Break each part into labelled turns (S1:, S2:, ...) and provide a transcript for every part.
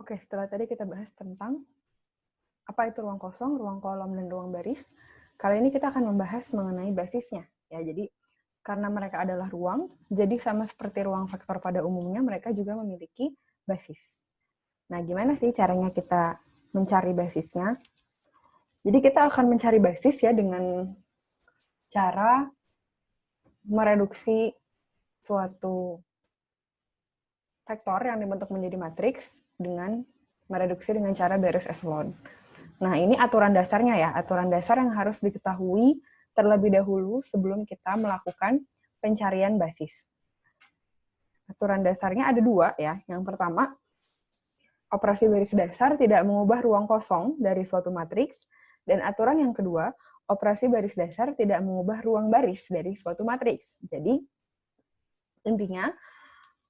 S1: Oke, setelah tadi kita bahas tentang apa itu ruang kosong, ruang kolom, dan ruang baris, kali ini kita akan membahas mengenai basisnya. Ya, jadi karena mereka adalah ruang, jadi sama seperti ruang vektor pada umumnya, mereka juga memiliki basis. Nah, gimana sih caranya kita mencari basisnya? Jadi kita akan mencari basis ya dengan cara mereduksi suatu vektor yang dibentuk menjadi matriks dengan mereduksi dengan cara baris echelon. Nah, ini aturan dasarnya ya, aturan dasar yang harus diketahui terlebih dahulu sebelum kita melakukan pencarian basis. Aturan dasarnya ada dua ya. Yang pertama, operasi baris dasar tidak mengubah ruang kosong dari suatu matriks, dan aturan yang kedua, operasi baris dasar tidak mengubah ruang baris dari suatu matriks. Jadi, intinya,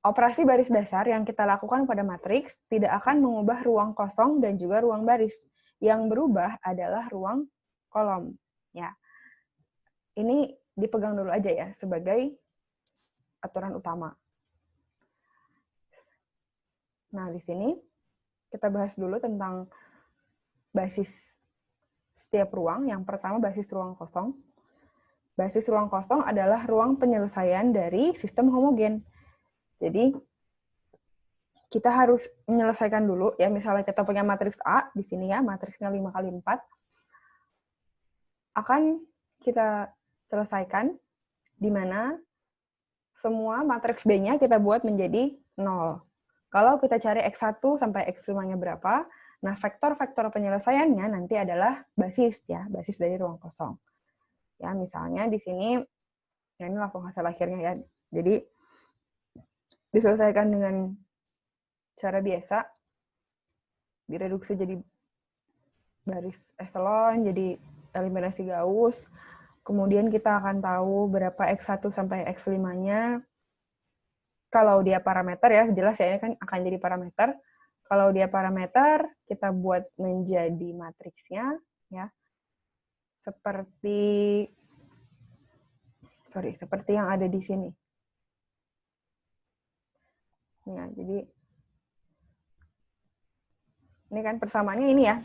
S1: operasi baris dasar yang kita lakukan pada matriks tidak akan mengubah ruang kosong dan juga ruang baris. Yang berubah adalah ruang kolom. Ya, ini dipegang dulu aja ya sebagai aturan utama. Nah, di sini kita bahas dulu tentang basis setiap ruang. Yang pertama, basis ruang kosong. Basis ruang kosong adalah ruang penyelesaian dari sistem homogen. Jadi, kita harus menyelesaikan dulu, ya misalnya kita punya matriks A, di sini ya, matriksnya 5x4, akan kita selesaikan, di mana semua matriks B-nya kita buat menjadi 0. Kalau kita cari X1 sampai X5-nya berapa, nah vektor-vektor penyelesaiannya nanti adalah basis, ya, basis dari ruang kosong. Ya, misalnya di sini, ya ini langsung hasil akhirnya ya, jadi diselesaikan dengan cara biasa, direduksi jadi baris echelon, jadi eliminasi Gauss. Kemudian kita akan tahu berapa X1 sampai X5-nya. Kalau dia parameter ya, jelas ya ini kan akan jadi parameter. Kalau dia parameter, kita buat menjadi matriksnya ya. Seperti yang ada di sini. Ya, jadi ini kan persamaannya ini ya.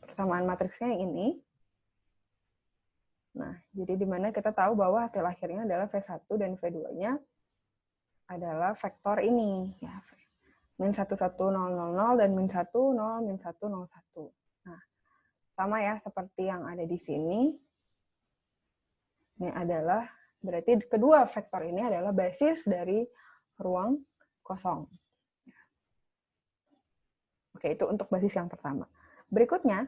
S1: Persamaan matriksnya yang ini. Nah, jadi di mana kita tahu bahwa hasil akhirnya adalah V1 dan V2-nya adalah vektor ini. Ya, min 1, 1, 0, 0, 0, dan min 1, 0, min 1, 0, 1. Nah, sama ya seperti yang ada di sini. Ini adalah, berarti kedua vektor ini adalah basis dari ruang kosong. Oke, itu untuk basis yang pertama. Berikutnya,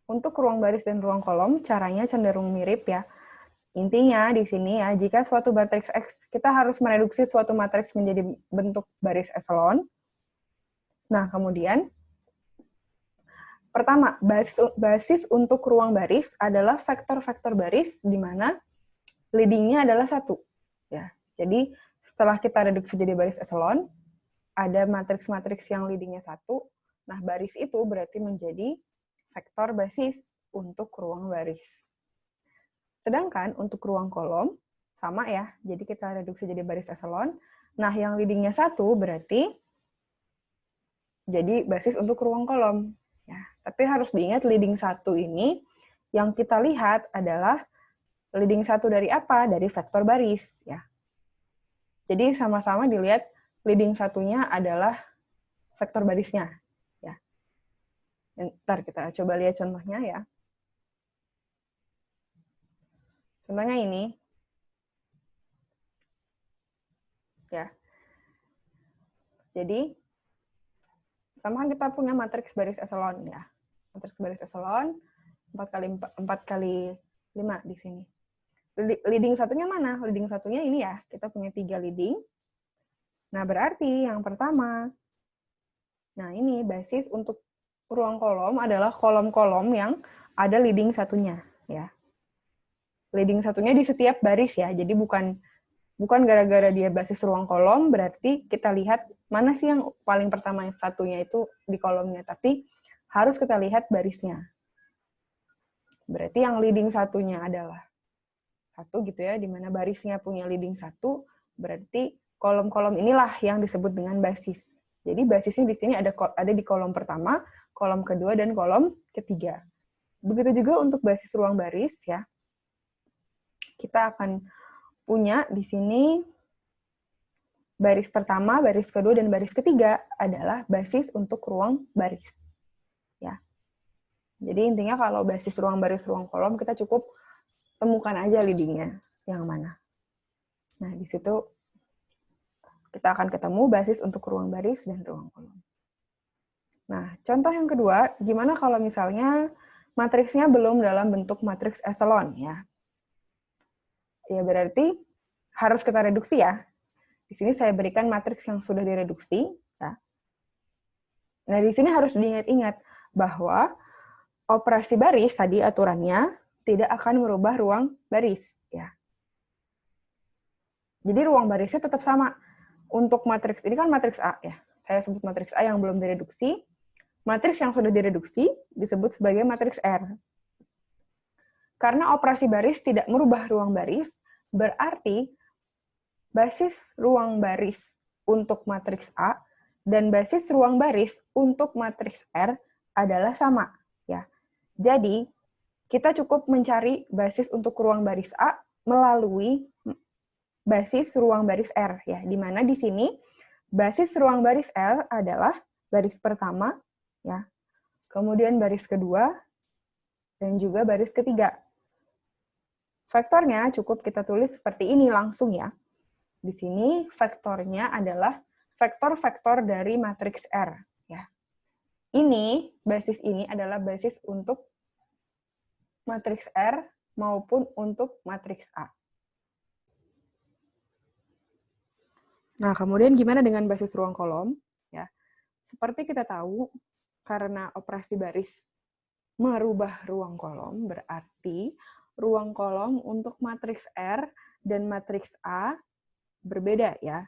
S1: untuk ruang baris dan ruang kolom, caranya cenderung mirip ya. Intinya di sini ya, jika suatu matriks X, kita harus mereduksi suatu matriks menjadi bentuk baris echelon. Nah, kemudian, pertama, basis untuk ruang baris adalah vektor-vektor baris, di mana leading-nya adalah 1. Ya, jadi, setelah kita reduksi jadi baris echelon, ada matriks-matriks yang leading-nya 1. Nah, baris itu berarti menjadi vektor basis untuk ruang baris. Sedangkan untuk ruang kolom, sama ya, jadi kita reduksi jadi baris echelon. Nah, yang leading-nya 1 berarti jadi basis untuk ruang kolom. Ya, tapi harus diingat leading 1 ini, yang kita lihat adalah leading 1 dari apa? Dari vektor baris. Ya. Jadi sama-sama dilihat leading 1-nya adalah vektor barisnya. Ya. Ntar kita coba lihat contohnya ya. Contohnya ini. Ya. Jadi, sama kan kita punya matriks baris echelon ya. Matriks baris echelon 4 kali 5 di sini. Leading satunya mana? Leading satunya ini ya. Kita punya 3 leading. Nah, berarti yang pertama, nah ini basis untuk ruang kolom adalah kolom-kolom yang ada leading satunya ya. Leading satunya di setiap baris ya. Jadi bukan gara-gara dia basis ruang kolom, berarti kita lihat mana sih yang paling pertama yang satunya itu di kolomnya, tapi harus kita lihat barisnya. Berarti yang leading satunya adalah 1 gitu ya, di mana barisnya punya leading 1, berarti kolom-kolom inilah yang disebut dengan basis. Jadi basisnya di sini ada di kolom pertama, kolom kedua, dan kolom ketiga. Begitu juga untuk basis ruang baris ya. Kita akan punya di sini baris pertama, baris kedua, dan baris ketiga adalah basis untuk ruang baris. Ya. Jadi intinya kalau basis ruang baris, ruang kolom, kita cukup temukan aja leading-nya yang mana. Nah, di situ kita akan ketemu basis untuk ruang baris dan ruang kolom. Nah, contoh yang kedua, gimana kalau misalnya matriksnya belum dalam bentuk matriks eselon ya? Ya berarti harus kita reduksi ya. Di sini saya berikan matriks yang sudah direduksi. Ya. Nah, di sini harus diingat-ingat bahwa operasi baris tadi aturannya tidak akan merubah ruang baris. Ya. Jadi ruang barisnya tetap sama. Untuk matriks ini kan matriks A ya. Saya sebut matriks A yang belum direduksi. Matriks yang sudah direduksi disebut sebagai matriks R. Karena operasi baris tidak merubah ruang baris, berarti basis ruang baris untuk matriks A dan basis ruang baris untuk matriks R adalah sama. Ya. Jadi, kita cukup mencari basis untuk ruang baris A melalui basis ruang baris R ya, di mana di sini basis ruang baris R adalah baris pertama ya. Kemudian baris kedua dan juga baris ketiga. Vektornya cukup kita tulis seperti ini langsung ya. Di sini vektornya adalah vektor-vektor dari matriks R ya. Ini basis ini adalah basis untuk matriks R maupun untuk matriks A. Nah, kemudian gimana dengan basis ruang kolom? Ya, seperti kita tahu, karena operasi baris merubah ruang kolom, berarti ruang kolom untuk matriks R dan matriks A berbeda ya.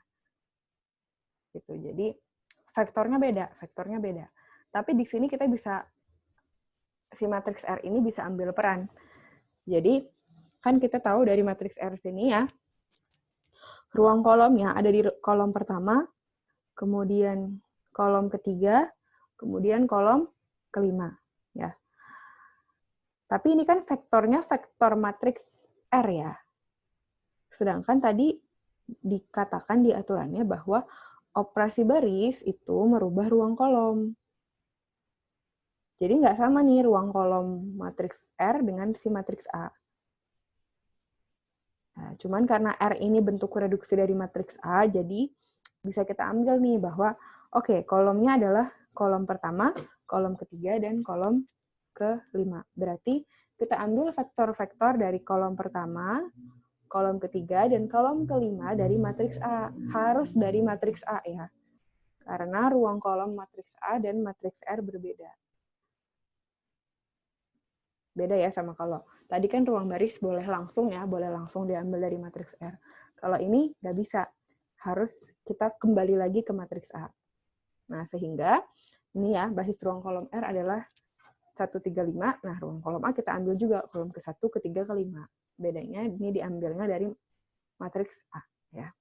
S1: Gitu. Jadi vektornya beda. Tapi di sini kita bisa si matriks R ini bisa ambil peran. Jadi kan kita tahu dari matriks R sini ya, ruang kolomnya ada di kolom pertama, kemudian kolom ketiga, kemudian kolom kelima. Ya. Tapi ini kan vektornya vektor matriks R ya. Sedangkan tadi dikatakan di aturannya bahwa operasi baris itu merubah ruang kolom. Jadi nggak sama nih ruang kolom matriks R dengan si matriks A. Nah, cuman karena R ini bentuk reduksi dari matriks A, jadi bisa kita ambil nih bahwa oke, kolomnya adalah kolom pertama, kolom ketiga, dan kolom kelima. Berarti kita ambil vektor-vektor dari kolom pertama, kolom ketiga, dan kolom kelima dari matriks A. Harus dari matriks A ya. Karena ruang kolom matriks A dan matriks R berbeda. Beda ya sama kalau tadi kan ruang baris boleh langsung ya, boleh langsung diambil dari matriks R. Kalau ini nggak bisa, harus kita kembali lagi ke matriks A. Nah, sehingga ini ya, basis ruang kolom R adalah 1, 3, 5. Nah, ruang kolom A kita ambil juga, kolom ke-1, ke-3, ke-5. Bedanya ini diambilnya dari matriks A. Ya.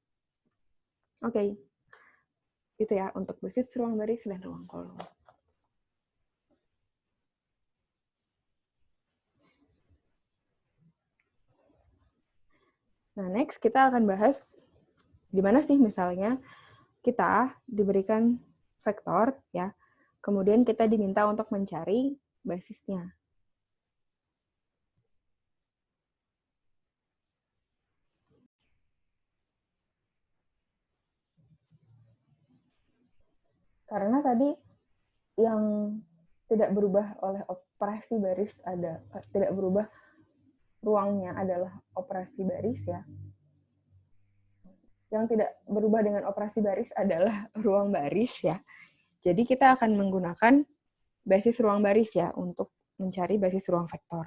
S1: Oke. Itu ya, untuk basis ruang baris dan ruang kolom. Nah, next kita akan bahas gimana sih misalnya kita diberikan vektor, ya, kemudian kita diminta untuk mencari basisnya. Karena tadi yang tidak berubah oleh operasi baris tidak berubah ruangnya adalah operasi baris ya. Yang tidak berubah dengan operasi baris adalah ruang baris ya. Jadi kita akan menggunakan basis ruang baris ya untuk mencari basis ruang vektor.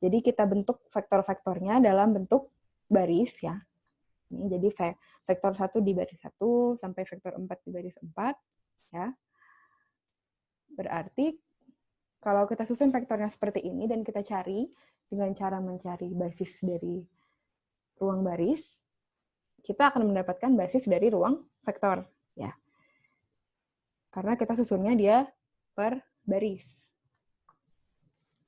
S1: Jadi kita bentuk vektor-vektornya dalam bentuk baris ya. Ini jadi vektor 1 di baris 1 sampai vektor 4 di baris 4 ya. Berarti kalau kita susun vektornya seperti ini dan kita cari dengan cara mencari basis dari ruang baris, kita akan mendapatkan basis dari ruang vektor ya. Karena kita susunnya dia per baris.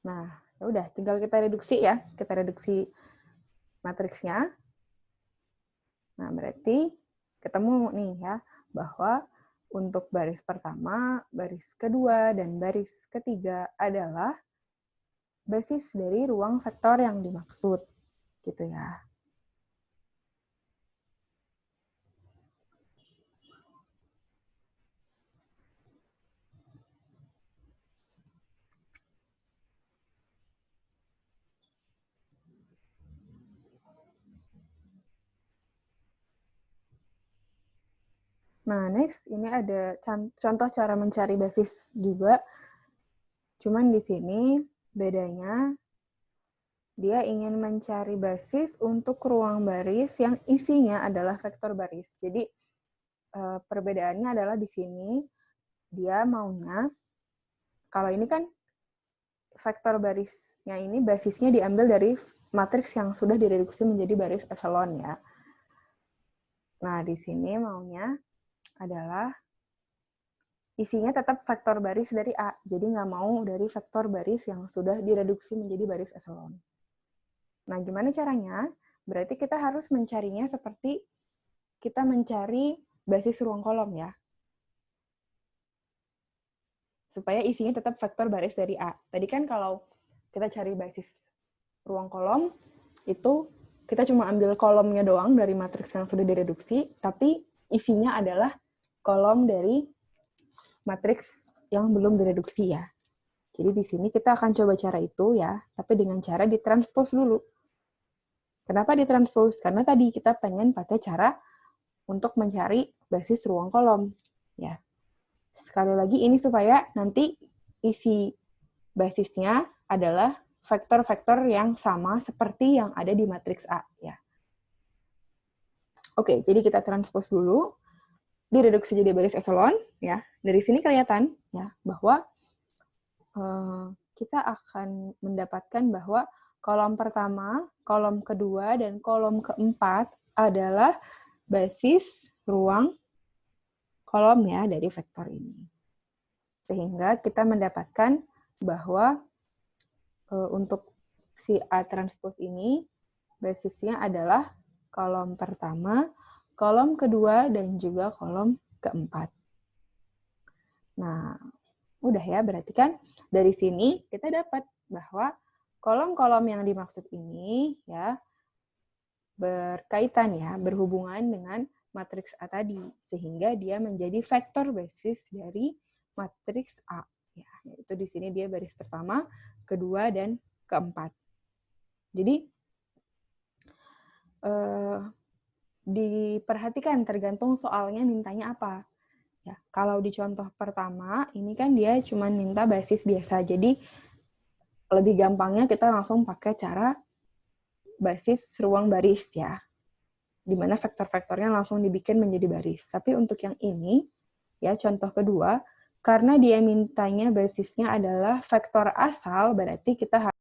S1: Nah, ya udah, tinggal kita reduksi ya. Kita reduksi matriksnya. Nah, berarti ketemu nih ya, bahwa untuk baris pertama, baris kedua, dan baris ketiga adalah basis dari ruang vektor yang dimaksud. Gitu ya. Nah, next ini ada contoh cara mencari basis juga. Cuman di sini bedanya dia ingin mencari basis untuk ruang baris yang isinya adalah vektor baris. Jadi perbedaannya adalah di sini dia maunya, kalau ini kan vektor barisnya ini basisnya diambil dari matriks yang sudah direduksi menjadi baris echelon ya. Nah, di sini maunya adalah isinya tetap vektor baris dari A, jadi nggak mau dari vektor baris yang sudah direduksi menjadi baris echelon. Nah, gimana caranya? Berarti kita harus mencarinya seperti kita mencari basis ruang kolom ya. Supaya isinya tetap vektor baris dari A. Tadi kan kalau kita cari basis ruang kolom, itu kita cuma ambil kolomnya doang dari matriks yang sudah direduksi, tapi isinya adalah kolom dari matriks yang belum direduksi ya. Jadi di sini kita akan coba cara itu ya, tapi dengan cara ditranspose dulu. Kenapa ditranspose? Karena tadi kita pengen pakai cara untuk mencari basis ruang kolom. Ya. Sekali lagi ini supaya nanti isi basisnya adalah vektor-vektor yang sama seperti yang ada di matriks A. Ya. Oke, jadi kita transpose dulu. Direduksi jadi baris echelon. Ya. Dari sini kelihatan ya bahwa kita akan mendapatkan bahwa kolom pertama, kolom kedua, dan kolom keempat adalah basis ruang kolom ya dari vektor ini. Sehingga kita mendapatkan bahwa untuk si A transpose ini basisnya adalah kolom pertama, kolom kedua, dan juga kolom keempat. Nah, udah ya, berarti kan dari sini kita dapat bahwa kolom-kolom yang dimaksud ini ya berkaitan ya, berhubungan dengan matriks A tadi, sehingga dia menjadi vektor basis dari matriks A. Ya, yaitu di sini dia baris pertama, kedua, dan keempat. Jadi, diperhatikan tergantung soalnya mintanya apa. Ya, kalau di contoh pertama, ini kan dia cuma minta basis biasa. Jadi, lebih gampangnya kita langsung pakai cara basis ruang baris ya. Di mana vektor-vektornya langsung dibikin menjadi baris. Tapi untuk yang ini, ya contoh kedua, karena dia mintanya basisnya adalah vektor asal, berarti kita harus